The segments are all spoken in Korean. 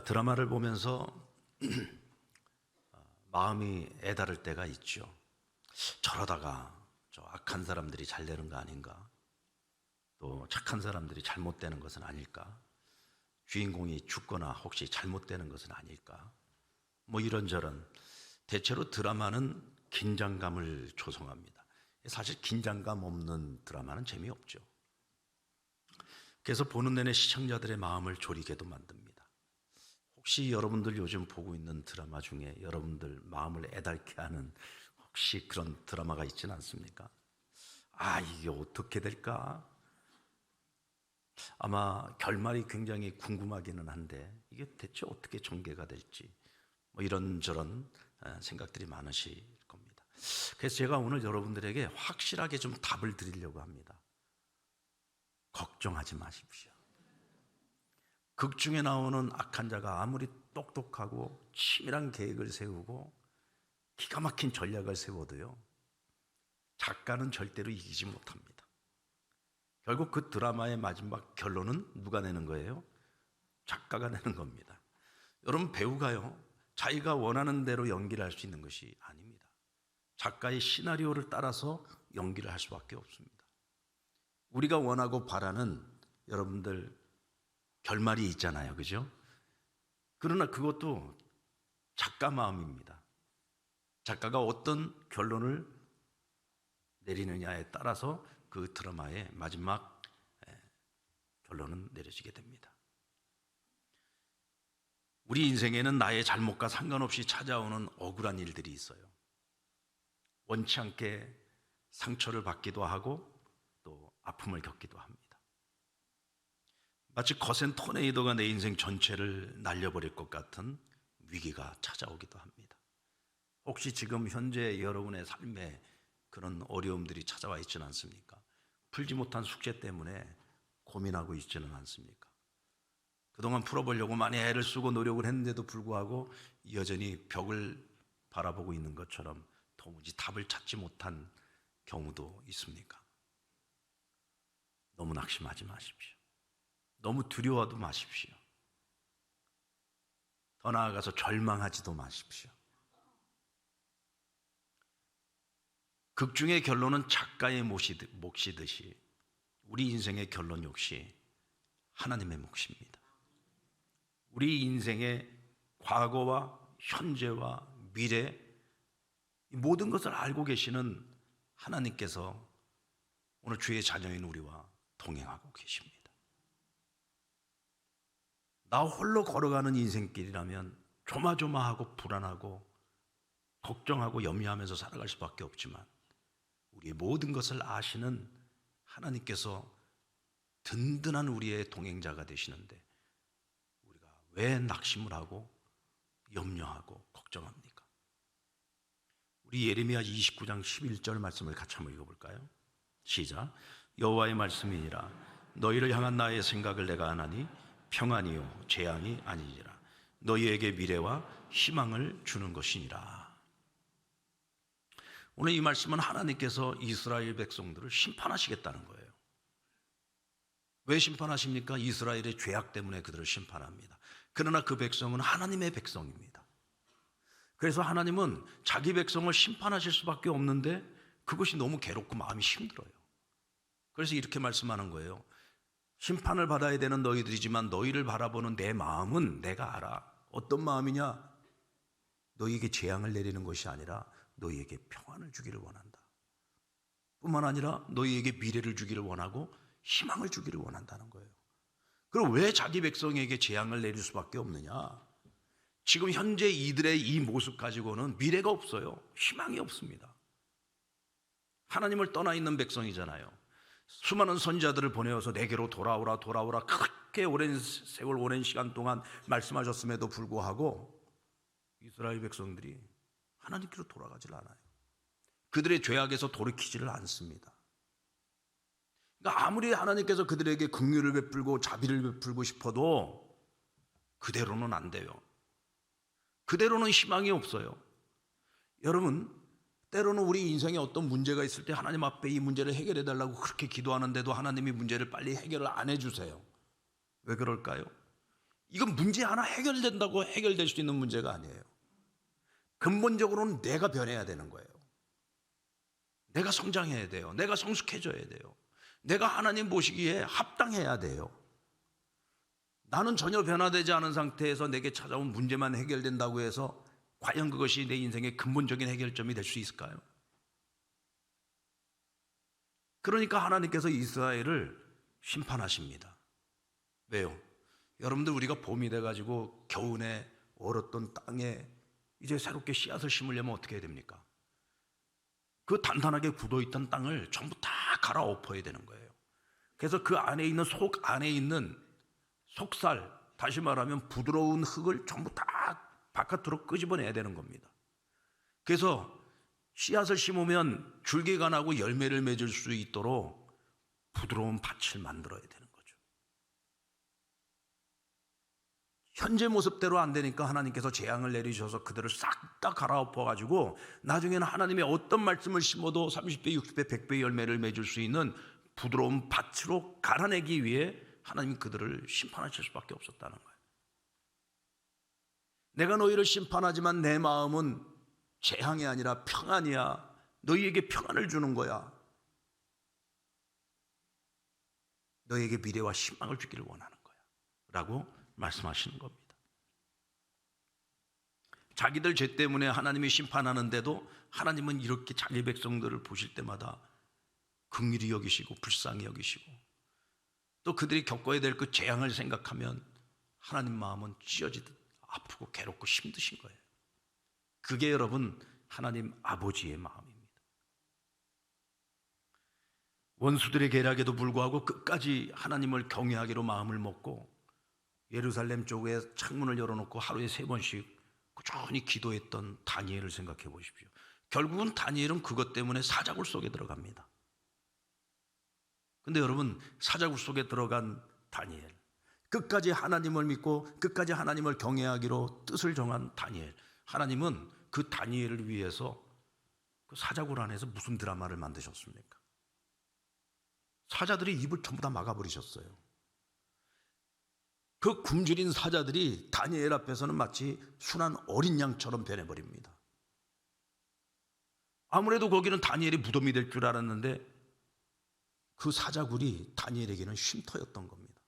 드라마를 보면서 마음이 애다를 때가 있죠. 저러다가 저 악한 사람들이 잘 되는 거 아닌가? 또 착한 사람들이 잘못되는 것은 아닐까? 주인공이 죽거나 혹시 잘못되는 것은 아닐까? 뭐 이런저런. 대체로 드라마는 긴장감을 조성합니다. 사실 긴장감 없는 드라마는 재미없죠. 그래서 보는 내내 시청자들의 마음을 졸이게도 만듭니다. 혹시 여러분들 요즘 보고 있는 드라마 중에 여러분들 마음을 애달게 하는 혹시 그런 드라마가 있지는 않습니까? 이게 어떻게 될까? 아마 결말이 굉장히 궁금하기는 한데 이게 대체 어떻게 전개가 될지 뭐 이런저런 생각들이 많으실 겁니다. 그래서 제가 오늘 여러분들에게 확실하게 좀 답을 드리려고 합니다. 걱정하지 마십시오. 극 중에 나오는 악한 자가 아무리 똑똑하고 치밀한 계획을 세우고 기가 막힌 전략을 세워도요, 작가는 절대로 이기지 못합니다. 결국 그 드라마의 마지막 결론은 누가 내는 거예요? 작가가 내는 겁니다. 여러분, 배우가요, 자기가 원하는 대로 연기를 할 수 있는 것이 아닙니다. 작가의 시나리오를 따라서 연기를 할 수밖에 없습니다. 우리가 원하고 바라는 여러분들 결말이 있잖아요, 그죠? 그러나 그것도 작가 마음입니다. 작가가 어떤 결론을 내리느냐에 따라서 그 드라마의 마지막 결론은 내려지게 됩니다. 우리 인생에는 나의 잘못과 상관없이 찾아오는 억울한 일들이 있어요. 원치 않게 상처를 받기도 하고 또 아픔을 겪기도 합니다. 마치 거센 토네이도가 내 인생 전체를 날려버릴 것 같은 위기가 찾아오기도 합니다. 혹시 지금 현재 여러분의 삶에 그런 어려움들이 찾아와 있지는 않습니까? 풀지 못한 숙제 때문에 고민하고 있지는 않습니까? 그동안 풀어보려고 많이 애를 쓰고 노력을 했는데도 불구하고 여전히 벽을 바라보고 있는 것처럼 도무지 답을 찾지 못한 경우도 있습니까? 너무 낙심하지 마십시오. 너무 두려워도 마십시오. 더 나아가서 절망하지도 마십시오. 극중의 결론은 작가의 몫이듯이 우리 인생의 결론 역시 하나님의 몫입니다. 우리 인생의 과거와 현재와 미래, 이 모든 것을 알고 계시는 하나님께서 오늘 주의 자녀인 우리와 동행하고 계십니다. 나 홀로 걸어가는 인생길이라면 조마조마하고 불안하고 걱정하고 염려하면서 살아갈 수밖에 없지만 우리의 모든 것을 아시는 하나님께서 든든한 우리의 동행자가 되시는데 우리가 왜 낙심을 하고 염려하고 걱정합니까? 우리 예레미야 29장 11절 말씀을 같이 한번 읽어볼까요? 시작. 여호와의 말씀이니라 너희를 향한 나의 생각을 내가 아나니 평안이요 재앙이 아니니라 너희에게 미래와 희망을 주는 것이니라. 오늘 이 말씀은 하나님께서 이스라엘 백성들을 심판하시겠다는 거예요. 왜 심판하십니까? 이스라엘의 죄악 때문에 그들을 심판합니다. 그러나 그 백성은 하나님의 백성입니다. 그래서 하나님은 자기 백성을 심판하실 수밖에 없는데 그것이 너무 괴롭고 마음이 힘들어요. 그래서 이렇게 말씀하는 거예요. 심판을 받아야 되는 너희들이지만 너희를 바라보는 내 마음은 내가 알아. 어떤 마음이냐? 너희에게 재앙을 내리는 것이 아니라 너희에게 평안을 주기를 원한다. 뿐만 아니라 너희에게 미래를 주기를 원하고 희망을 주기를 원한다는 거예요. 그럼 왜 자기 백성에게 재앙을 내릴 수밖에 없느냐? 지금 현재 이들의 이 모습 가지고는 미래가 없어요. 희망이 없습니다. 하나님을 떠나 있는 백성이잖아요. 수많은 선지자들을 보내어서 내게로 돌아오라 그렇게 오랜 세월 오랜 시간 동안 말씀하셨음에도 불구하고 이스라엘 백성들이 하나님께로 돌아가질 않아요. 그들의 죄악에서 돌이키지를 않습니다. 그러니까 아무리 하나님께서 그들에게 긍휼을 베풀고 자비를 베풀고 싶어도 그대로는 안 돼요. 그대로는 희망이 없어요. 여러분, 때로는 우리 인생에 어떤 문제가 있을 때 하나님 앞에 이 문제를 해결해 달라고 그렇게 기도하는데도 하나님이 문제를 빨리 해결을 안 해주세요. 왜 그럴까요? 이건 문제 하나 해결된다고 해결될 수 있는 문제가 아니에요. 근본적으로는 내가 변해야 되는 거예요. 내가 성장해야 돼요. 내가 성숙해져야 돼요. 내가 하나님 보시기에 합당해야 돼요. 나는 전혀 변화되지 않은 상태에서 내게 찾아온 문제만 해결된다고 해서 과연 그것이 내 인생의 근본적인 해결점이 될 수 있을까요? 그러니까 하나님께서 이스라엘을 심판하십니다. 왜요? 여러분들, 우리가 봄이 돼가지고 겨우내 얼었던 땅에 이제 새롭게 씨앗을 심으려면 어떻게 해야 됩니까? 그 단단하게 굳어있던 땅을 전부 다 갈아엎어야 되는 거예요. 그래서 그 안에 있는 속 안에 있는 속살, 다시 말하면 부드러운 흙을 전부 다 바깥으로 끄집어내야 되는 겁니다. 그래서 씨앗을 심으면 줄기가 나고 열매를 맺을 수 있도록 부드러운 밭을 만들어야 되는 거죠. 현재 모습대로 안 되니까 하나님께서 재앙을 내리셔서 그들을 싹 다 갈아엎어가지고 나중에는 하나님의 어떤 말씀을 심어도 30배, 60배, 100배 열매를 맺을 수 있는 부드러운 밭으로 갈아내기 위해 하나님 그들을 심판하실 수밖에 없었다는 거예요. 내가 너희를 심판하지만 내 마음은 재앙이 아니라 평안이야. 너희에게 평안을 주는 거야. 너희에게 미래와 희망을 주기를 원하는 거야 라고 말씀하시는 겁니다. 자기들 죄 때문에 하나님이 심판하는데도 하나님은 이렇게 자기 백성들을 보실 때마다 긍휼히 여기시고 불쌍히 여기시고, 또 그들이 겪어야 될 그 재앙을 생각하면 하나님 마음은 찢어지듯 아프고 괴롭고 힘드신 거예요. 그게 여러분 하나님 아버지의 마음입니다. 원수들의 계략에도 불구하고 끝까지 하나님을 경외하기로 마음을 먹고 예루살렘 쪽에 창문을 열어놓고 하루에 3번씩 꾸준히 기도했던 다니엘을 생각해 보십시오. 결국은 다니엘은 그것 때문에 사자굴 속에 들어갑니다. 근데 여러분, 사자굴 속에 들어간 다니엘, 끝까지 하나님을 믿고 끝까지 하나님을 경외하기로 뜻을 정한 다니엘, 하나님은 그 다니엘을 위해서 그 사자굴 안에서 무슨 드라마를 만드셨습니까? 사자들이 입을 전부 다 막아버리셨어요. 그 굶주린 사자들이 다니엘 앞에서는 마치 순한 어린 양처럼 변해버립니다. 아무래도 거기는 다니엘이 무덤이 될 줄 알았는데 그 사자굴이 다니엘에게는 쉼터였던 겁니다.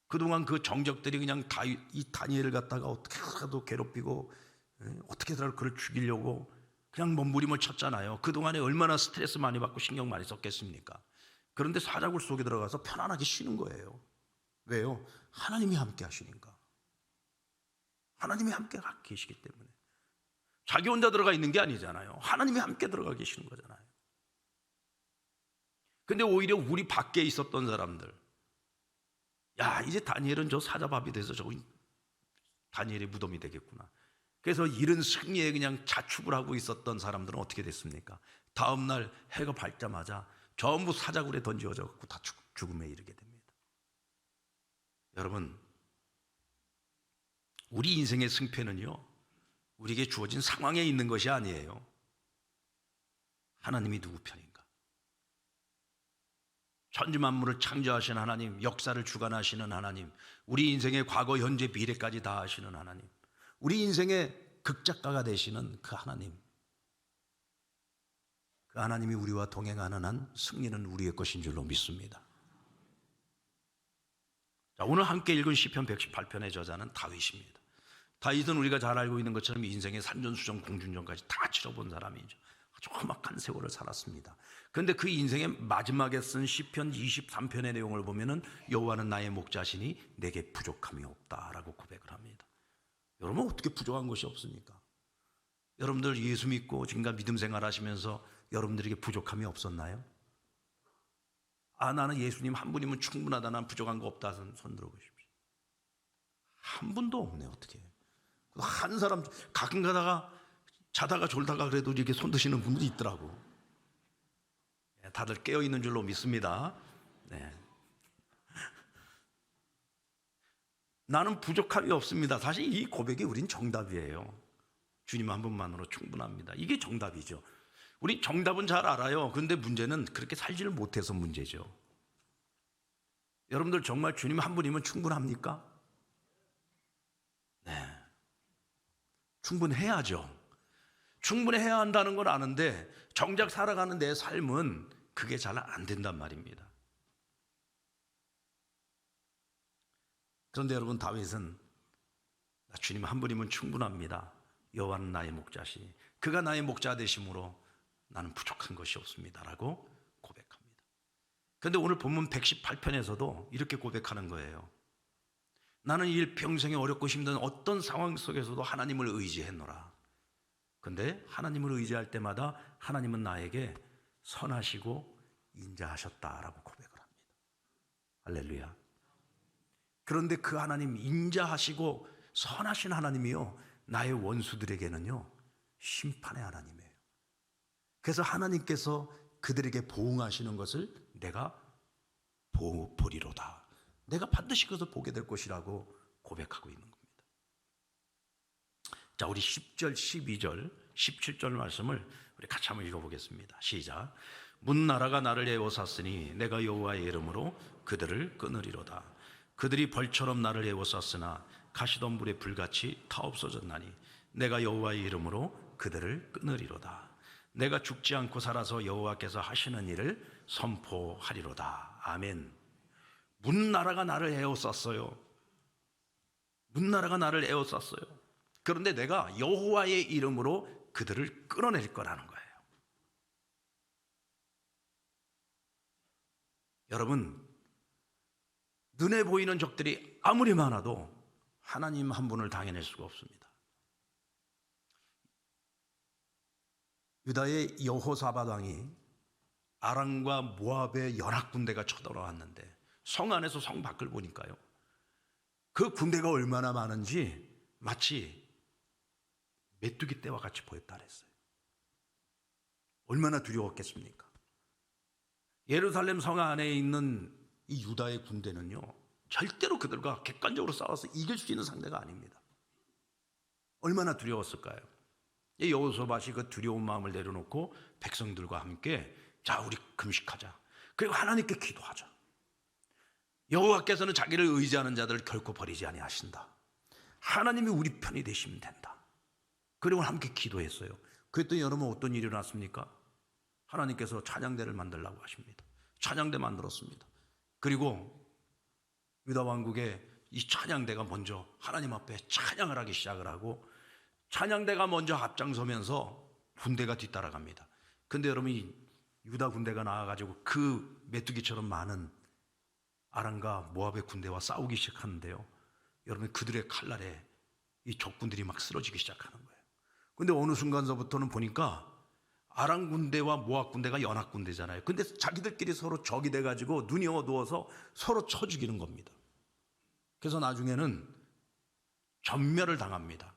그동안 그 정적들이 그냥 다 이 다니엘을 갖다가 어떻게라도 괴롭히고 어떻게든 그를 죽이려고 그냥 몸부림을 쳤잖아요. 그동안에 얼마나 스트레스 많이 받고 신경 많이 썼겠습니까? 그런데 사자굴 속에 들어가서 편안하게 쉬는 거예요. 왜요? 하나님이 함께 하시니까. 하나님이 함께 계시기 때문에. 자기 혼자 들어가 있는 게 아니잖아요. 하나님이 함께 들어가 계시는 거잖아요. 근데 오히려 우리 밖에 있었던 사람들, 야, 이제 다니엘은 저 사자밥이 돼서 저 다니엘의 무덤이 되겠구나. 그래서 이른 승리에 그냥 자축을 하고 있었던 사람들은 어떻게 됐습니까? 다음날 해가 밝자마자 전부 사자굴에 던지어져 갖고 다 죽음에 이르게 됩니다. 여러분, 우리 인생의 승패는요, 우리에게 주어진 상황에 있는 것이 아니에요. 하나님이 누구 편인가? 천지만물을 창조하신 하나님, 역사를 주관하시는 하나님, 우리 인생의 과거, 현재, 미래까지 다 하시는 하나님, 우리 인생의 극작가가 되시는 그 하나님, 그 하나님이 우리와 동행하는 한 승리는 우리의 것인 줄로 믿습니다. 자, 오늘 함께 읽은 시편 118편의 저자는 다윗입니다. 다윗은 우리가 잘 알고 있는 것처럼 인생의 산전수전 공중전까지 다 치러본 사람이죠. 아주 험악한 세월을 살았습니다. 그런데 그 인생의 마지막에 쓴 시편 23편의 내용을 보면은 여호와는 나의 목자시니 내게 부족함이 없다라고 고백을 합니다. 여러분, 어떻게 부족한 것이 없습니까? 여러분들 예수 믿고 지금까지 믿음 생활 하시면서 여러분들에게 부족함이 없었나요? 아, 나는 예수님 한 분이면 충분하다, 난 부족한 거 없다, 손 들어보십시오. 한 분도 없네. 어떻게 한 사람 가끔 가다가 자다가 졸다가 그래도 이렇게 손 드시는 분들이 있더라고. 다들 깨어있는 줄로 믿습니다. 네. 나는 부족함이 없습니다. 사실 이 고백이 우린 정답이에요. 주님 한 분만으로 충분합니다. 이게 정답이죠. 우리 정답은 잘 알아요. 그런데 문제는 그렇게 살지를 못해서 문제죠. 여러분들 정말 주님 한 분이면 충분합니까? 충분해야죠. 충분해야 한다는 걸 아는데 정작 살아가는 내 삶은 그게 잘 안 된단 말입니다. 그런데 여러분, 다윗은 주님 한 분이면 충분합니다. 여호와는 나의 목자시 그가 나의 목자 되심으로 나는 부족한 것이 없습니다라고 고백합니다. 그런데 오늘 본문 118편에서도 이렇게 고백하는 거예요. 나는 일평생에 어렵고 힘든 어떤 상황 속에서도 하나님을 의지했노라. 그런데 하나님을 의지할 때마다 하나님은 나에게 선하시고 인자하셨다라고 고백을 합니다. 할렐루야. 그런데 그 하나님, 인자하시고 선하신 하나님이요, 나의 원수들에게는요 심판의 하나님이에요. 그래서 하나님께서 그들에게 보응하시는 것을 내가 보리로다. 내가 반드시 그것을 보게 될 것이라고 고백하고 있는 겁니다. 자, 우리 10절, 12절, 17절 말씀을 우리 같이 한번 읽어보겠습니다. 시작. 문나라가 나를 에워쌌으니 내가 여호와의 이름으로 그들을 끊으리로다. 그들이 벌처럼 나를 에워쌌으나 가시덤불의 불같이 다 없어졌나니 내가 여호와의 이름으로 그들을 끊으리로다. 내가 죽지 않고 살아서 여호와께서 하시는 일을 선포하리로다. 아멘. 문나라가 나를 에워쌌어요. 문나라가 나를 에워쌌어요. 그런데 내가 여호와의 이름으로 그들을 끌어낼 거라는 거예요. 여러분, 눈에 보이는 적들이 아무리 많아도 하나님 한 분을 당해낼 수가 없습니다. 유다의 여호사밧 왕이 아람과 모압의 연합군대가 쳐들어왔는데 성 안에서 성 밖을 보니까요, 그 군대가 얼마나 많은지 마치 메뚜기 떼와 같이 보였다 그랬어요. 얼마나 두려웠겠습니까? 예루살렘 성 안에 있는 이 유다의 군대는요, 절대로 그들과 객관적으로 싸워서 이길 수 있는 상대가 아닙니다. 얼마나 두려웠을까요? 여호사밧이 그 두려운 마음을 내려놓고 백성들과 함께, 자, 우리 금식하자. 그리고 하나님께 기도하자. 여호와께서는 자기를 의지하는 자들을 결코 버리지 아니하신다. 하나님이 우리 편이 되시면 된다. 그리고 함께 기도했어요. 그랬더니 여러분, 어떤 일이 일어났습니까? 하나님께서 찬양대를 만들라고 하십니다. 찬양대 만들었습니다. 그리고 유다 왕국의 이 찬양대가 먼저 하나님 앞에 찬양을 하기 시작을 하고, 찬양대가 먼저 앞장서면서 군대가 뒤따라갑니다. 근데 여러분, 이 유다 군대가 나와가지고 그 메뚜기처럼 많은 아람과 모압의 군대와 싸우기 시작하는데요, 여러분, 그들의 칼날에 이 적군들이 막 쓰러지기 시작하는 거예요. 근데 어느 순간서부터는 보니까 아람 군대와 모압 군대가 연합 군대잖아요. 근데 자기들끼리 서로 적이 돼가지고 눈이 어두워서 서로 쳐 죽이는 겁니다. 그래서 나중에는 전멸을 당합니다.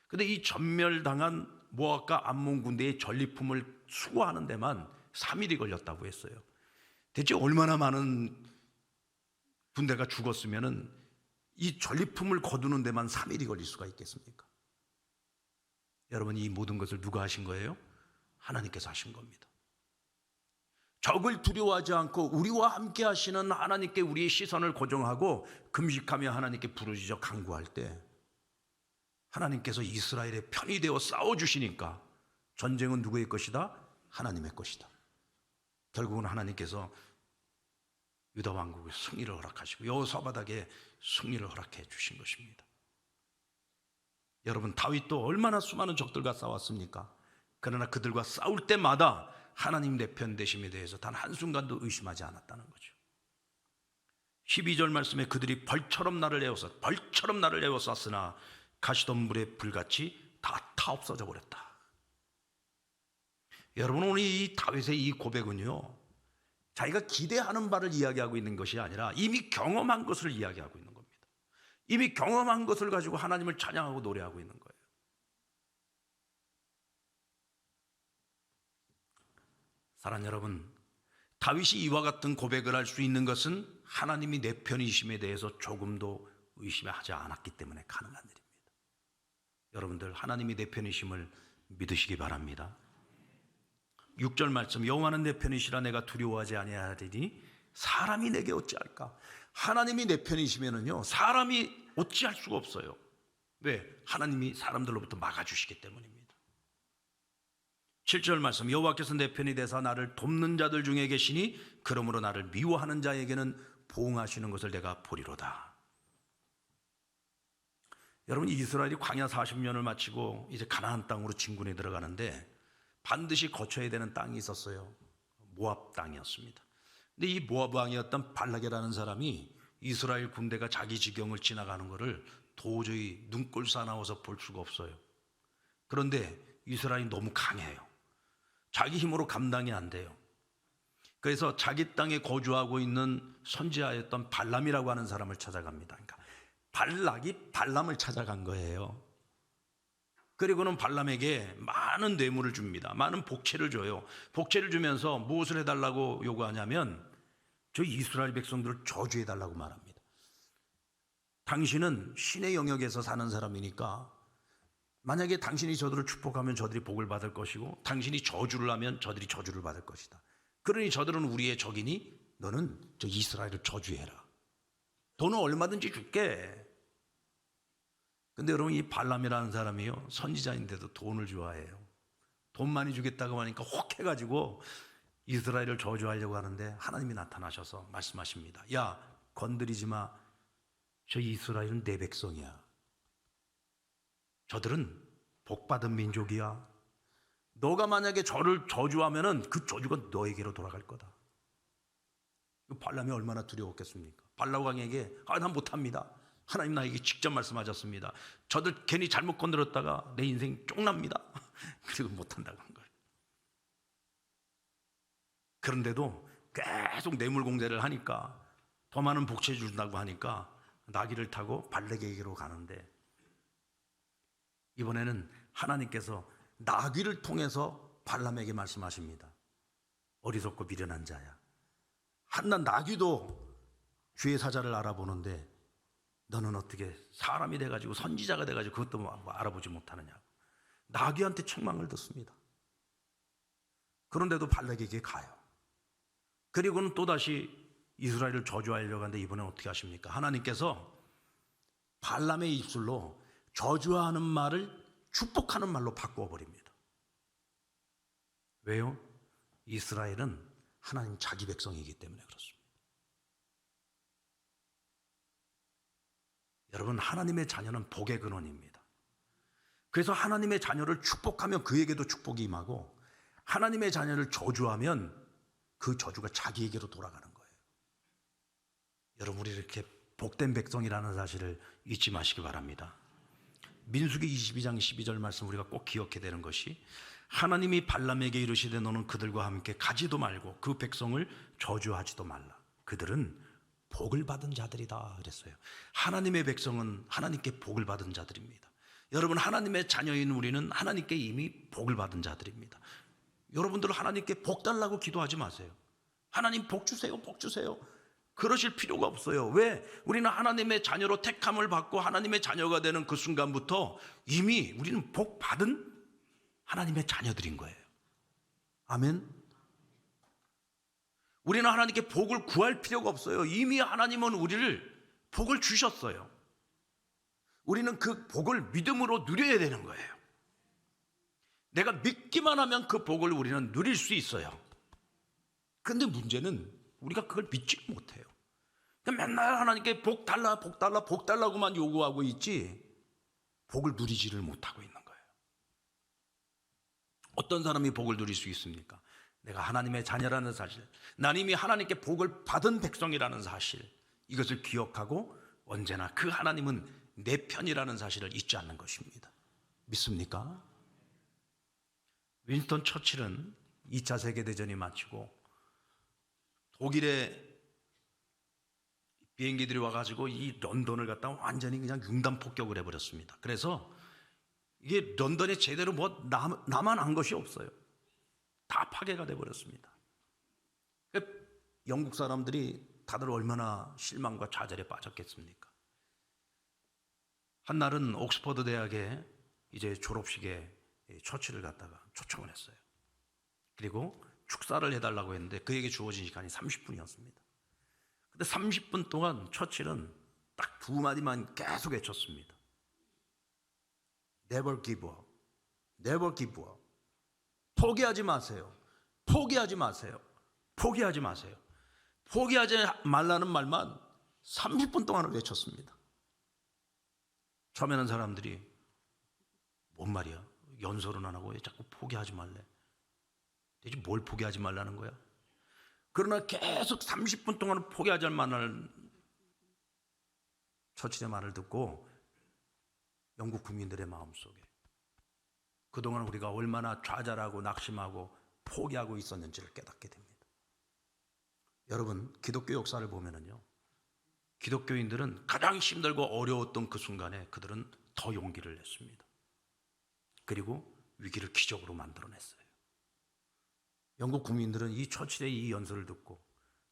근데 이 전멸당한 모압과 암몬 군대의 전리품을 수거하는 데만 3일이 걸렸다고 했어요. 대체 얼마나 많은 군대가 죽었으면은 이 전리품을 거두는 데만 3일이 걸릴 수가 있겠습니까? 여러분, 이 모든 것을 누가 하신 거예요? 하나님께서 하신 겁니다. 적을 두려워하지 않고 우리와 함께 하시는 하나님께 우리의 시선을 고정하고 금식하며 하나님께 부르짖어 간구할 때 하나님께서 이스라엘의 편이 되어 싸워주시니까 전쟁은 누구의 것이다? 하나님의 것이다. 결국은 하나님께서 유다 왕국의 승리를 허락하시고 여호사밧에게 승리를 허락해 주신 것입니다. 여러분, 다윗도 얼마나 수많은 적들과 싸웠습니까? 그러나 그들과 싸울 때마다 하나님 내 편 되심에 대해서 단 한순간도 의심하지 않았다는 거죠. 12절 말씀에 그들이 벌처럼 나를 에워쌌으나 가시덤불의 불같이 다 타없어져 버렸다. 여러분, 오늘 이 다윗의 이 고백은요, 자기가 기대하는 바를 이야기하고 있는 것이 아니라 이미 경험한 것을 이야기하고 있는 겁니다. 이미 경험한 것을 가지고 하나님을 찬양하고 노래하고 있는 거예요. 사랑하는 여러분, 다윗이 이와 같은 고백을 할 수 있는 것은 하나님이 내 편이심에 대해서 조금도 의심하지 않았기 때문에 가능한 일입니다. 여러분들, 하나님이 내 편이심을 믿으시기 바랍니다. 6절 말씀, 여호와는 내 편이시라 내가 두려워하지 아니하리니 사람이 내게 어찌할까? 하나님이 내 편이시면은요, 사람이 어찌할 수가 없어요. 왜? 하나님이 사람들로부터 막아주시기 때문입니다. 7절 말씀, 여호와께서 내 편이 되사 나를 돕는 자들 중에 계시니 그러므로 나를 미워하는 자에게는 보응하시는 것을 내가 보리로다. 여러분, 이스라엘이 광야 40년을 마치고 이제 가나안 땅으로 진군에 들어가는데 반드시 거쳐야 되는 땅이 있었어요. 모압 땅이었습니다. 근데 이 모압 왕이었던 발락이라는 사람이 이스라엘 군대가 자기 지경을 지나가는 것을 도저히 눈꼴 사나워서 볼 수가 없어요. 그런데 이스라엘이 너무 강해요. 자기 힘으로 감당이 안 돼요. 그래서 자기 땅에 거주하고 있는 선지자였던 발람이라고 하는 사람을 찾아갑니다. 그러니까 발락이 발람을 찾아간 거예요. 그리고는 발람에게 많은 뇌물을 줍니다. 많은 복채를 줘요. 복채를 주면서 무엇을 해달라고 요구하냐면 저 이스라엘 백성들을 저주해달라고 말합니다. 당신은 신의 영역에서 사는 사람이니까 만약에 당신이 저들을 축복하면 저들이 복을 받을 것이고 당신이 저주를 하면 저들이 저주를 받을 것이다. 그러니 저들은 우리의 적이니 너는 저 이스라엘을 저주해라. 돈은 얼마든지 줄게. 근데 여러분, 이 발람이라는 사람이요, 선지자인데도 돈을 좋아해요. 돈 많이 주겠다고 하니까 혹해가지고 이스라엘을 저주하려고 하는데 하나님이 나타나셔서 말씀하십니다. 야, 건드리지 마. 저 이스라엘은 내 백성이야. 저들은 복받은 민족이야. 너가 만약에 저를 저주하면은 그 저주가 너에게로 돌아갈 거다. 발람이 얼마나 두려웠겠습니까? 발람 왕에게 난 못합니다. 하나님 나에게 직접 말씀하셨습니다. 저들 괜히 잘못 건드렸다가 내 인생 쪽납니다. 그리고 못한다고 한 거예요. 그런데도 계속 뇌물 공세를 하니까 더 많은 복채 준다고 하니까 나귀를 타고 발락에게로 가는데 이번에는 하나님께서 나귀를 통해서 발람에게 말씀하십니다. 어리석고 미련한 자야. 한낱 나귀도 주의 사자를 알아보는데 너는 어떻게 사람이 돼가지고 선지자가 돼가지고 그것도 뭐 알아보지 못하느냐고. 나귀한테 책망을 듣습니다. 그런데도 발락에게 가요. 그리고는 또다시 이스라엘을 저주하려고 하는데 이번엔 어떻게 하십니까? 하나님께서 발람의 입술로 저주하는 말을 축복하는 말로 바꾸어 버립니다. 왜요? 이스라엘은 하나님 자기 백성이기 때문에 그렇습니다. 여러분, 하나님의 자녀는 복의 근원입니다. 그래서 하나님의 자녀를 축복하면 그에게도 축복이 임하고 하나님의 자녀를 저주하면 그 저주가 자기에게로 돌아가는 거예요. 여러분, 우리 이렇게 복된 백성이라는 사실을 잊지 마시기 바랍니다. 민수기 22장 12절 말씀 우리가 꼭 기억해야 되는 것이 하나님이 발람에게 이르시되 너는 그들과 함께 가지도 말고 그 백성을 저주하지도 말라. 그들은 복을 받은 자들이다 그랬어요. 하나님의 백성은 하나님께 복을 받은 자들입니다. 여러분, 하나님의 자녀인 우리는 하나님께 이미 복을 받은 자들입니다. 여러분들 하나님께 복 달라고 기도하지 마세요. 하나님 복 주세요, 복 주세요. 그러실 필요가 없어요. 왜? 우리는 하나님의 자녀로 택함을 받고 하나님의 자녀가 되는 그 순간부터 이미 우리는 복 받은 하나님의 자녀들인 거예요. 아멘. 우리는 하나님께 복을 구할 필요가 없어요. 이미 하나님은 우리를 복을 주셨어요. 우리는 그 복을 믿음으로 누려야 되는 거예요. 내가 믿기만 하면 그 복을 우리는 누릴 수 있어요. 그런데 문제는 우리가 그걸 믿지 못해요. 그러니까 맨날 하나님께 복 달라, 복 달라, 복 달라고만 요구하고 있지 복을 누리지를 못하고 있는 거예요. 어떤 사람이 복을 누릴 수 있습니까? 내가 하나님의 자녀라는 사실, 난 이미 하나님께 복을 받은 백성이라는 사실, 이것을 기억하고 언제나 그 하나님은 내 편이라는 사실을 잊지 않는 것입니다. 믿습니까? 윈스턴 처칠은 2차 세계대전이 마치고 독일의 비행기들이 와가지고 이 런던을 갖다 완전히 그냥 융단 폭격을 해버렸습니다. 그래서 이게 런던에 제대로 뭐 남아난 것이 없어요. 다 파괴가 돼버렸습니다. 영국 사람들이 다들 얼마나 실망과 좌절에 빠졌겠습니까? 한날은 옥스퍼드 대학에 이제 졸업식에 처치를 갖다가 초청을 했어요. 그리고 축사를 해달라고 했는데 그에게 주어진 시간이 30분이었습니다. 근데 30분 동안 처칠은 딱 두 마디만 계속 외쳤습니다. Never give up. Never give up. 포기하지 마세요. 포기하지 마세요. 포기하지 마세요. 포기하지 말라는 말만 30분 동안 외쳤습니다. 처음에는 사람들이 뭔 말이야? 연설은 안 하고 왜 자꾸 포기하지 말래? 대체 뭘 포기하지 말라는 거야? 그러나 계속 30분 동안 포기하지 말라는 처칠의 말을 듣고 영국 국민들의 마음속에 그동안 우리가 얼마나 좌절하고 낙심하고 포기하고 있었는지를 깨닫게 됩니다. 여러분, 기독교 역사를 보면은요, 기독교인들은 가장 힘들고 어려웠던 그 순간에 그들은 더 용기를 냈습니다. 그리고 위기를 기적으로 만들어냈어요. 영국 국민들은 이 처칠의 이 연설을 듣고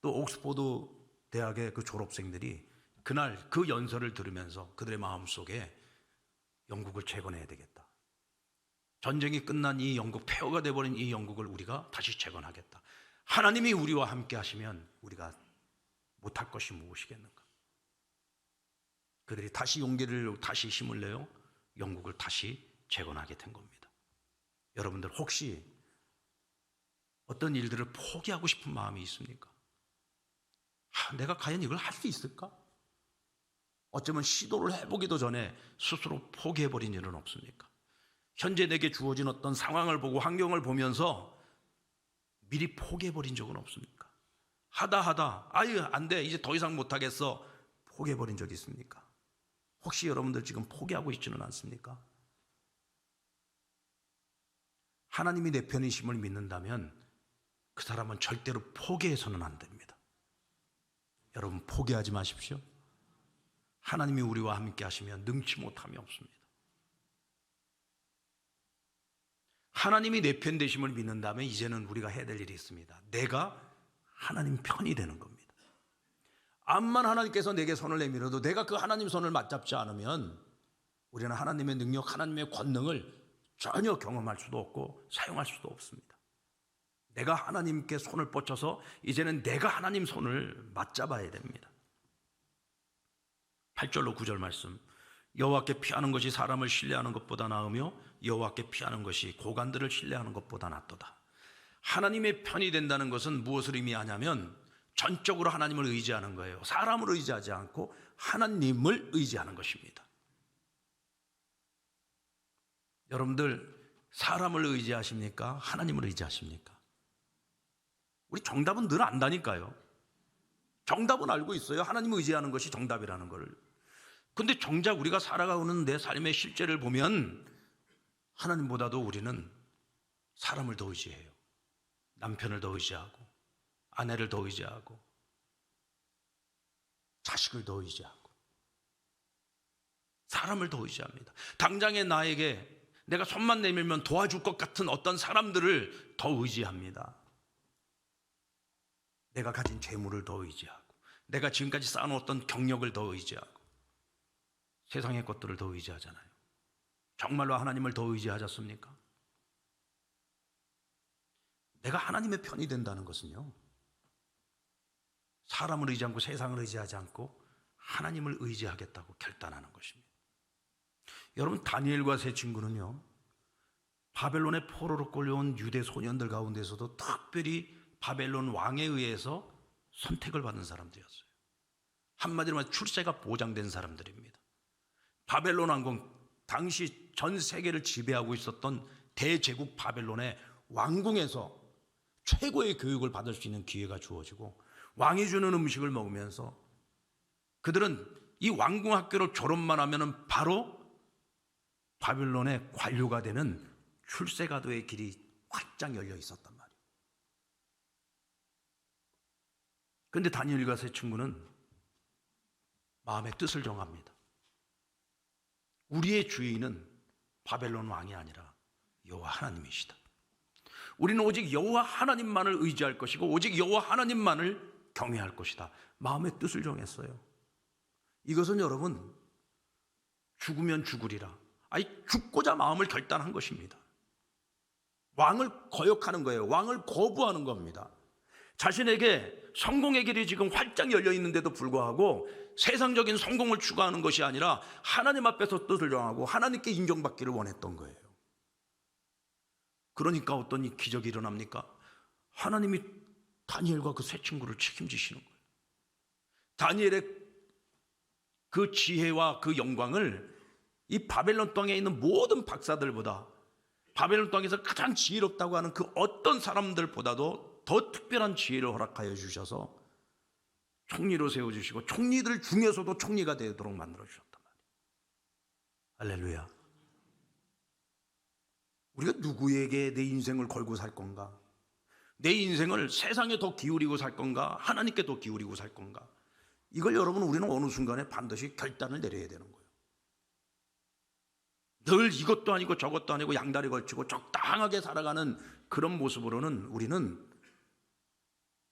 또 옥스포드 대학의 그 졸업생들이 그날 그 연설을 들으면서 그들의 마음속에 영국을 재건해야 되겠다. 전쟁이 끝난 이 영국, 폐허가 되어버린 이 영국을 우리가 다시 재건하겠다. 하나님이 우리와 함께 하시면 우리가 못할 것이 무엇이겠는가. 그들이 다시 용기를, 다시 힘을 내어 영국을 다시 재건하게 된 겁니다. 여러분들 혹시 어떤 일들을 포기하고 싶은 마음이 있습니까? 내가 과연 이걸 할 수 있을까? 어쩌면 시도를 해보기도 전에 스스로 포기해버린 일은 없습니까? 현재 내게 주어진 어떤 상황을 보고 환경을 보면서 미리 포기해버린 적은 없습니까? 하다 아유 안 돼, 이제 더 이상 못하겠어, 포기해버린 적이 있습니까? 혹시 여러분들 지금 포기하고 있지는 않습니까? 하나님이 내 편이심을 믿는다면 그 사람은 절대로 포기해서는 안 됩니다. 여러분, 포기하지 마십시오. 하나님이 우리와 함께 하시면 능치 못함이 없습니다. 하나님이 내 편 되심을 믿는다면 이제는 우리가 해야 될 일이 있습니다. 내가 하나님 편이 되는 겁니다. 암만 하나님께서 내게 손을 내밀어도 내가 그 하나님 손을 맞잡지 않으면 우리는 하나님의 능력, 하나님의 권능을 전혀 경험할 수도 없고 사용할 수도 없습니다. 내가 하나님께 손을 뻗쳐서 이제는 내가 하나님 손을 맞잡아야 됩니다. 8절로 9절 말씀, 여호와께 피하는 것이 사람을 신뢰하는 것보다 나으며 여호와께 피하는 것이 고관들을 신뢰하는 것보다 낫도다. 하나님의 편이 된다는 것은 무엇을 의미하냐면 전적으로 하나님을 의지하는 거예요. 사람을 의지하지 않고 하나님을 의지하는 것입니다. 여러분들 사람을 의지하십니까? 하나님을 의지하십니까? 우리 정답은 늘 안다니까요. 정답은 알고 있어요. 하나님을 의지하는 것이 정답이라는 걸. 근데 정작 우리가 살아가는 내 삶의 실제를 보면 하나님보다도 우리는 사람을 더 의지해요. 남편을 더 의지하고 아내를 더 의지하고 자식을 더 의지하고 사람을 더 의지합니다. 당장에 나에게 내가 손만 내밀면 도와줄 것 같은 어떤 사람들을 더 의지합니다. 내가 가진 재물을 더 의지하고 내가 지금까지 쌓아놓았던 경력을 더 의지하고 세상의 것들을 더 의지하잖아요. 정말로 하나님을 더 의지하셨습니까? 내가 하나님의 편이 된다는 것은요, 사람을 의지하지 않고 세상을 의지하지 않고 하나님을 의지하겠다고 결단하는 것입니다. 여러분, 다니엘과 세 친구는요, 바벨론의 포로로 끌려온 유대 소년들 가운데서도 특별히 바벨론 왕에 의해서 선택을 받은 사람들이었어요. 한마디로 말해 출세가 보장된 사람들입니다. 바벨론 왕국, 당시 전 세계를 지배하고 있었던 대제국 바벨론의 왕궁에서 최고의 교육을 받을 수 있는 기회가 주어지고 왕이 주는 음식을 먹으면서 그들은 이 왕궁 학교로 졸업만 하면 바로 바벨론의 관료가 되는 출세가도의 길이 활짝 열려 있었단 말이에요. 그런데 다니엘과 세 친구는 마음의 뜻을 정합니다. 우리의 주인은 바벨론 왕이 아니라 여호와 하나님이시다. 우리는 오직 여호와 하나님만을 의지할 것이고 오직 여호와 하나님만을 경외할 것이다. 마음의 뜻을 정했어요. 이것은 여러분, 죽으면 죽으리라, 아니 죽고자 마음을 결단한 것입니다. 왕을 거역하는 거예요. 왕을 거부하는 겁니다. 자신에게 성공의 길이 지금 활짝 열려 있는데도 불구하고 세상적인 성공을 추구하는 것이 아니라 하나님 앞에서 뜻을 정하고 하나님께 인정받기를 원했던 거예요. 그러니까 어떤 기적이 일어납니까? 하나님이 다니엘과 그 세 친구를 책임지시는 거예요. 다니엘의 그 지혜와 그 영광을 이 바벨론 땅에 있는 모든 박사들보다, 바벨론 땅에서 가장 지혜롭다고 하는 그 어떤 사람들보다도 더 특별한 지혜를 허락하여 주셔서 총리로 세워주시고 총리들 중에서도 총리가 되도록 만들어주셨단 말이에요. 할렐루야. 우리가 누구에게 내 인생을 걸고 살 건가? 내 인생을 세상에 더 기울이고 살 건가? 하나님께 더 기울이고 살 건가? 이걸 여러분, 우리는 어느 순간에 반드시 결단을 내려야 되는 거예요. 늘 이것도 아니고 저것도 아니고 양다리 걸치고 적당하게 살아가는 그런 모습으로는 우리는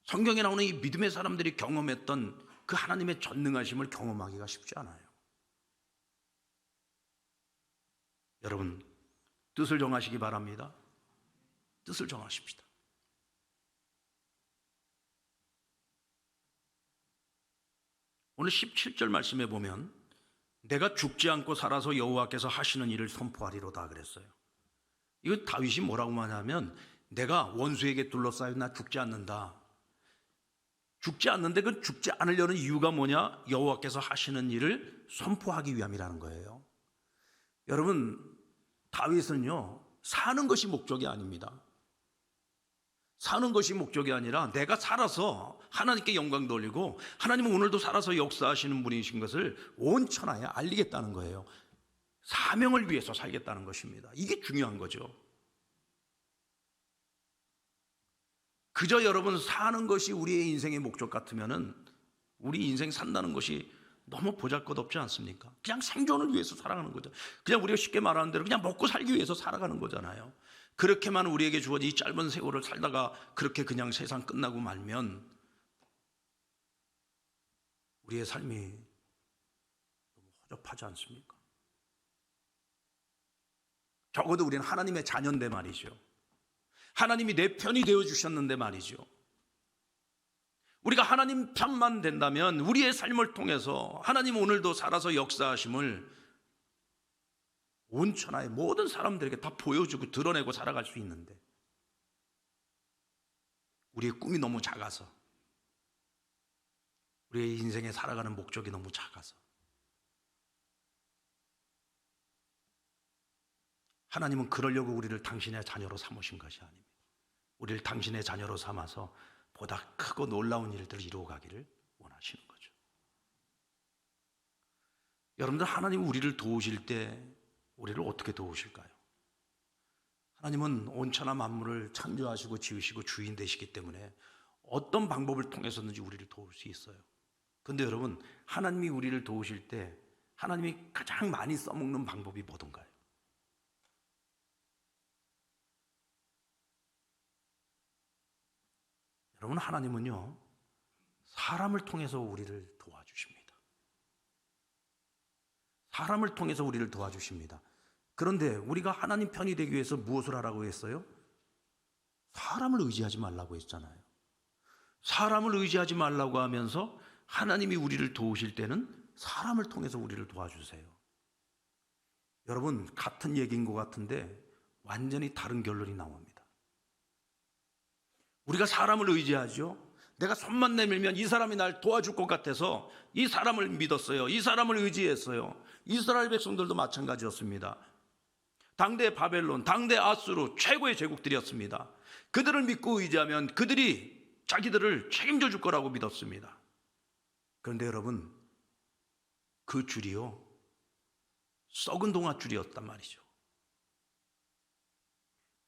성경에 나오는 이 믿음의 사람들이 경험했던 그 하나님의 전능하심을 경험하기가 쉽지 않아요. 여러분, 뜻을 정하시기 바랍니다. 뜻을 정하십시다. 오늘 17절 말씀에 보면 내가 죽지 않고 살아서 여호와께서 하시는 일을 선포하리로다 그랬어요. 이거 다윗이 뭐라고 하냐면 내가 원수에게 둘러싸여 나 죽지 않는다. 죽지 않는데 그 죽지 않으려는 이유가 뭐냐? 여호와께서 하시는 일을 선포하기 위함이라는 거예요. 여러분, 다윗은요, 사는 것이 목적이 아닙니다. 사는 것이 목적이 아니라 내가 살아서 하나님께 영광 돌리고 하나님은 오늘도 살아서 역사하시는 분이신 것을 온 천하에 알리겠다는 거예요. 사명을 위해서 살겠다는 것입니다. 이게 중요한 거죠. 그저 여러분 사는 것이 우리의 인생의 목적 같으면은 우리 인생 산다는 것이 너무 보잘것없지 않습니까? 그냥 생존을 위해서 살아가는 거죠. 그냥 우리가 쉽게 말하는 대로 그냥 먹고 살기 위해서 살아가는 거잖아요. 그렇게만 우리에게 주어진 이 짧은 세월을 살다가 그렇게 그냥 세상 끝나고 말면 우리의 삶이 너무 허접하지 않습니까? 적어도 우리는 하나님의 자녀인데 말이죠. 하나님이 내 편이 되어주셨는데 말이죠. 우리가 하나님 편만 된다면 우리의 삶을 통해서 하나님 오늘도 살아서 역사하심을 온 천하의 모든 사람들에게 다 보여주고 드러내고 살아갈 수 있는데 우리의 꿈이 너무 작아서, 우리의 인생에 살아가는 목적이 너무 작아서 하나님은 그러려고 우리를 당신의 자녀로 삼으신 것이 아닙니다. 우리를 당신의 자녀로 삼아서 보다 크고 놀라운 일들을 이루어가기를 원하시는 거죠. 여러분들, 하나님 우리를 도우실 때 우리를 어떻게 도우실까요? 하나님은 온천하 만물을 창조하시고 지으시고 주인 되시기 때문에 어떤 방법을 통해서든지 우리를 도울 수 있어요. 그런데 여러분, 하나님이 우리를 도우실 때 하나님이 가장 많이 써먹는 방법이 뭐던가요? 여러분, 하나님은요, 사람을 통해서 우리를 도와주십니다. 사람을 통해서 우리를 도와주십니다. 그런데 우리가 하나님 편이 되기 위해서 무엇을 하라고 했어요? 사람을 의지하지 말라고 했잖아요. 사람을 의지하지 말라고 하면서 하나님이 우리를 도우실 때는 사람을 통해서 우리를 도와주세요. 여러분, 같은 얘기인 것 같은데 완전히 다른 결론이 나옵니다. 우리가 사람을 의지하죠. 내가 손만 내밀면 이 사람이 날 도와줄 것 같아서 이 사람을 믿었어요. 이 사람을 의지했어요. 이스라엘 백성들도 마찬가지였습니다. 당대 바벨론, 당대 아수르 최고의 제국들이었습니다. 그들을 믿고 의지하면 그들이 자기들을 책임져 줄 거라고 믿었습니다. 그런데 여러분, 그 줄이요, 썩은 동아줄이었단 말이죠.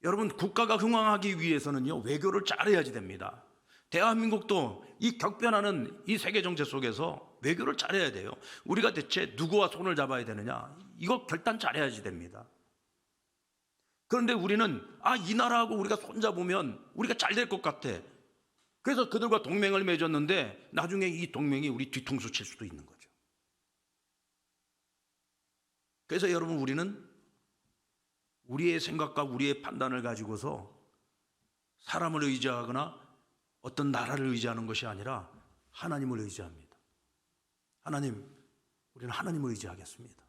여러분, 국가가 흥왕하기 위해서는요, 외교를 잘해야지 됩니다. 대한민국도 이 격변하는 이 세계 정세 속에서 외교를 잘해야 돼요. 우리가 대체 누구와 손을 잡아야 되느냐, 이거 결단 잘해야지 됩니다. 그런데 우리는 이 나라하고 우리가 손잡으면 우리가 잘 될 것 같아. 그래서 그들과 동맹을 맺었는데 나중에 이 동맹이 우리 뒤통수 칠 수도 있는 거죠. 그래서 여러분, 우리는 우리의 생각과 우리의 판단을 가지고서 사람을 의지하거나 어떤 나라를 의지하는 것이 아니라 하나님을 의지합니다. 하나님, 우리는 하나님을 의지하겠습니다.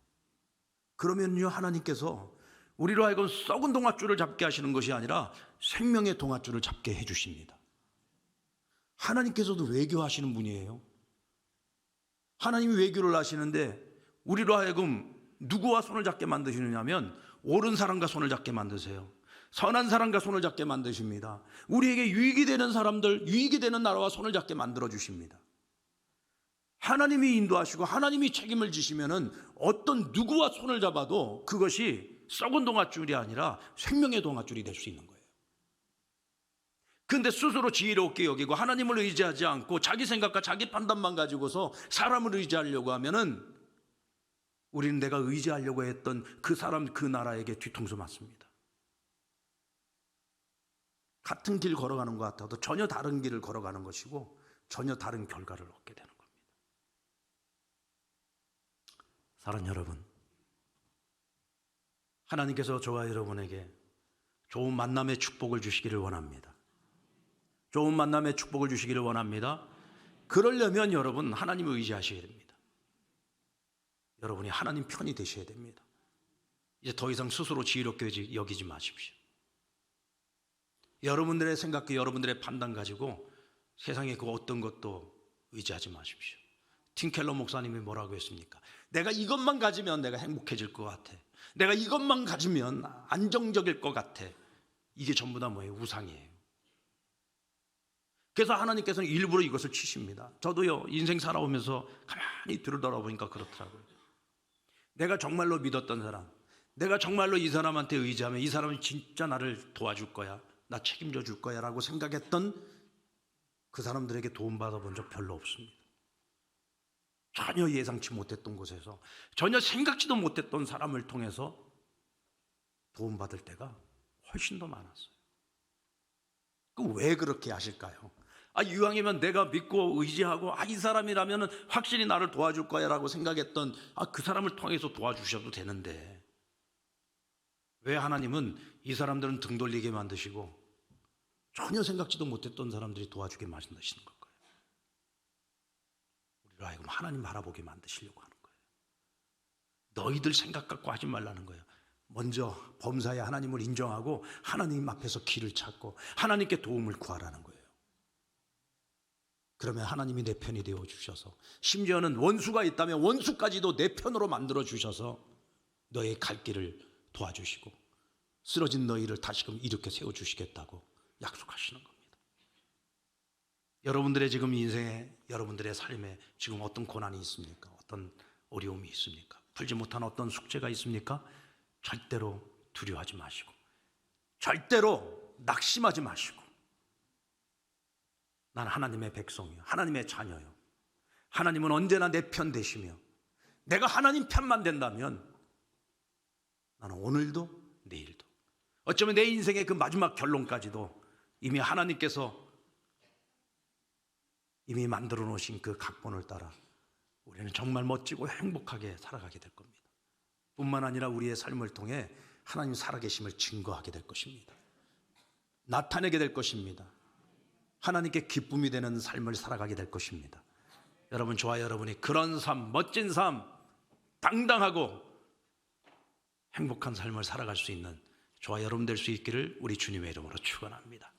그러면요, 하나님께서 우리로 하여금 썩은 동아줄을 잡게 하시는 것이 아니라 생명의 동아줄을 잡게 해주십니다. 하나님께서도 외교하시는 분이에요. 하나님이 외교를 하시는데 우리로 하여금 누구와 손을 잡게 만드시느냐면 옳은 사람과 손을 잡게 만드세요. 선한 사람과 손을 잡게 만드십니다. 우리에게 유익이 되는 사람들, 유익이 되는 나라와 손을 잡게 만들어 주십니다. 하나님이 인도하시고 하나님이 책임을 지시면은 어떤 누구와 손을 잡아도 그것이 썩은 동아줄이 아니라 생명의 동아줄이 될 수 있는 거예요. 그런데 스스로 지혜롭게 여기고 하나님을 의지하지 않고 자기 생각과 자기 판단만 가지고서 사람을 의지하려고 하면은 우리는 내가 의지하려고 했던 그 사람, 그 나라에게 뒤통수 맞습니다. 같은 길 걸어가는 것 같아도 전혀 다른 길을 걸어가는 것이고 전혀 다른 결과를 얻게 되는 겁니다. 사랑하는 여러분, 하나님께서 저와 여러분에게 좋은 만남의 축복을 주시기를 원합니다. 좋은 만남의 축복을 주시기를 원합니다. 그러려면 여러분 하나님을 의지하셔야 됩니다. 여러분이 하나님 편이 되셔야 됩니다. 이제 더 이상 스스로 지혜롭게 여기지 마십시오. 여러분들의 생각과 여러분들의 판단 가지고 세상에 그 어떤 것도 의지하지 마십시오. 팀 켈러 목사님이 뭐라고 했습니까? 내가 이것만 가지면 내가 행복해질 것 같아. 내가 이것만 가지면 안정적일 것 같아. 이게 전부 다 뭐예요? 우상이에요. 그래서 하나님께서는 일부러 이것을 치십니다. 저도요, 인생 살아오면서 가만히 뒤돌아보니까 그렇더라고요. 내가 정말로 믿었던 사람, 내가 정말로 이 사람한테 의지하면 이 사람이 진짜 나를 도와줄 거야, 나 책임져 줄 거야 라고 생각했던 그 사람들에게 도움받아 본 적 별로 없습니다. 전혀 예상치 못했던 곳에서, 전혀 생각지도 못했던 사람을 통해서 도움받을 때가 훨씬 더 많았어요. 왜 그렇게 하실까요? 이왕이면 내가 믿고 의지하고 이 사람이라면 확실히 나를 도와줄 거야 라고 생각했던 그 사람을 통해서 도와주셔도 되는데 왜 하나님은 이 사람들은 등 돌리게 만드시고 전혀 생각지도 못했던 사람들이 도와주게 만드시는 걸까요? 우리로 하여금 하나님 바라보게 만드시려고 하는 거예요. 너희들 생각 갖고 하지 말라는 거예요. 먼저 범사에 하나님을 인정하고 하나님 앞에서 길을 찾고 하나님께 도움을 구하라는 거예요. 그러면 하나님이 내 편이 되어 주셔서, 심지어는 원수가 있다면 원수까지도 내 편으로 만들어 주셔서 너의 갈 길을 도와주시고 쓰러진 너희를 다시금 일으켜 세워주시겠다고 약속하시는 겁니다. 여러분들의 지금 인생에, 여러분들의 삶에 지금 어떤 고난이 있습니까? 어떤 어려움이 있습니까? 풀지 못한 어떤 숙제가 있습니까? 절대로 두려워하지 마시고 절대로 낙심하지 마시고, 난 하나님의 백성이요, 하나님의 자녀요, 하나님은 언제나 내 편 되시며 내가 하나님 편만 된다면 나는 오늘도 내일도, 어쩌면 내 인생의 그 마지막 결론까지도 이미 하나님께서 이미 만들어 놓으신 그 각본을 따라 우리는 정말 멋지고 행복하게 살아가게 될 겁니다. 뿐만 아니라 우리의 삶을 통해 하나님 살아계심을 증거하게 될 것입니다. 나타내게 될 것입니다. 하나님께 기쁨이 되는 삶을 살아가게 될 것입니다. 여러분, 저와 여러분이 그런 삶, 멋진 삶, 당당하고 행복한 삶을 살아갈 수 있는 저와 여러분 될 수 있기를 우리 주님의 이름으로 축원합니다.